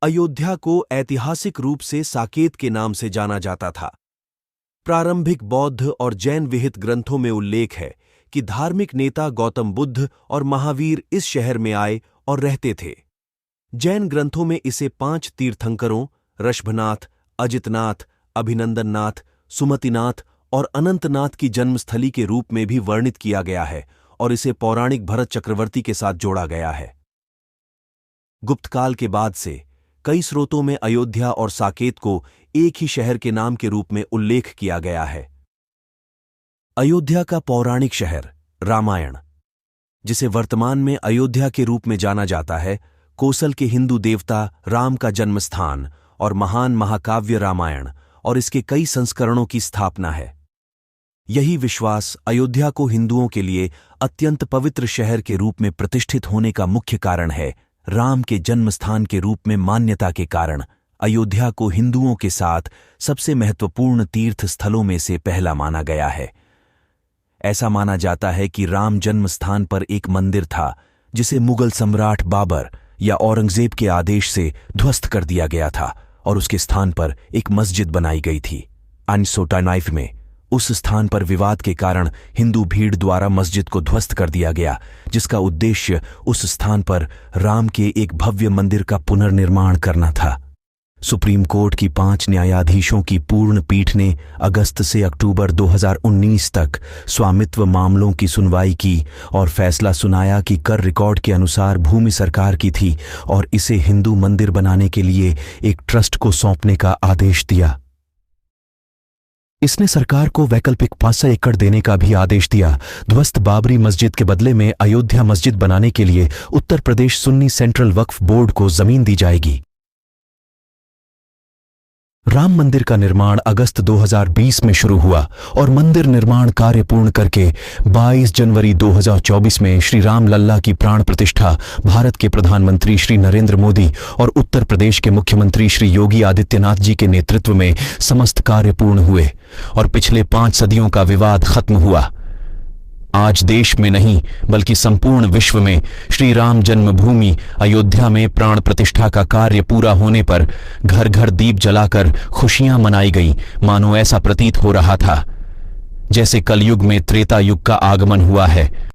अयोध्या को ऐतिहासिक रूप से साकेत के नाम से जाना जाता था। प्रारंभिक बौद्ध और जैन विहित ग्रंथों में उल्लेख है कि धार्मिक नेता गौतम बुद्ध और महावीर इस शहर में आए और रहते थे। जैन ग्रंथों में इसे 5 तीर्थंकरों ऋषभनाथ, अजितनाथ, अभिनंदननाथ, सुमतिनाथ और अनंतनाथ की जन्मस्थली के रूप में भी वर्णित किया गया है और इसे पौराणिक भरत चक्रवर्ती के साथ जोड़ा गया है। गुप्तकाल के बाद से कई स्रोतों में अयोध्या और साकेत को एक ही शहर के नाम के रूप में उल्लेख किया गया है। अयोध्या का पौराणिक शहर रामायण, जिसे वर्तमान में अयोध्या के रूप में जाना जाता है, कोसल के हिंदू देवता राम का जन्मस्थान और महान महाकाव्य रामायण और इसके कई संस्करणों की स्थापना है। यही विश्वास अयोध्या को हिंदुओं के लिए अत्यंत पवित्र शहर के रूप में प्रतिष्ठित होने का मुख्य कारण है। राम के जन्मस्थान के रूप में मान्यता के कारण अयोध्या को हिंदुओं के साथ सबसे महत्वपूर्ण तीर्थ स्थलों में से पहला माना गया है। ऐसा माना जाता है कि राम जन्मस्थान पर एक मंदिर था जिसे मुगल सम्राट बाबर या औरंगजेब के आदेश से ध्वस्त कर दिया गया था और उसके स्थान पर एक मस्जिद बनाई गई थी। 1999 में उस स्थान पर विवाद के कारण हिंदू भीड़ द्वारा मस्जिद को ध्वस्त कर दिया गया, जिसका उद्देश्य उस स्थान पर राम के एक भव्य मंदिर का पुनर्निर्माण करना था। सुप्रीम कोर्ट की 5 न्यायाधीशों की पूर्ण पीठ ने अगस्त से अक्टूबर 2019 तक स्वामित्व मामलों की सुनवाई की और फैसला सुनाया कि कर रिकॉर्ड के अनुसार भूमि सरकार की थी और इसे हिंदू मंदिर बनाने के लिए एक ट्रस्ट को सौंपने का आदेश दिया। इसने सरकार को वैकल्पिक 500 एकड़ देने का भी आदेश दिया। ध्वस्त बाबरी मस्जिद के बदले में अयोध्या मस्जिद बनाने के लिए उत्तर प्रदेश सुन्नी सेंट्रल वक्फ बोर्ड को जमीन दी जाएगी। राम मंदिर का निर्माण अगस्त 2020 में शुरू हुआ और मंदिर निर्माण कार्य पूर्ण करके 22 जनवरी 2024 में श्री राम लल्ला की प्राण प्रतिष्ठा भारत के प्रधानमंत्री श्री नरेंद्र मोदी और उत्तर प्रदेश के मुख्यमंत्री श्री योगी आदित्यनाथ जी के नेतृत्व में समस्त कार्य पूर्ण हुए और पिछले 5 सदियों का विवाद खत्म हुआ। आज देश में नहीं बल्कि संपूर्ण विश्व में श्री राम जन्मभूमि अयोध्या में प्राण प्रतिष्ठा का कार्य पूरा होने पर घर घर दीप जलाकर खुशियां मनाई गई। मानो ऐसा प्रतीत हो रहा था जैसे कलयुग में त्रेता युग का आगमन हुआ है।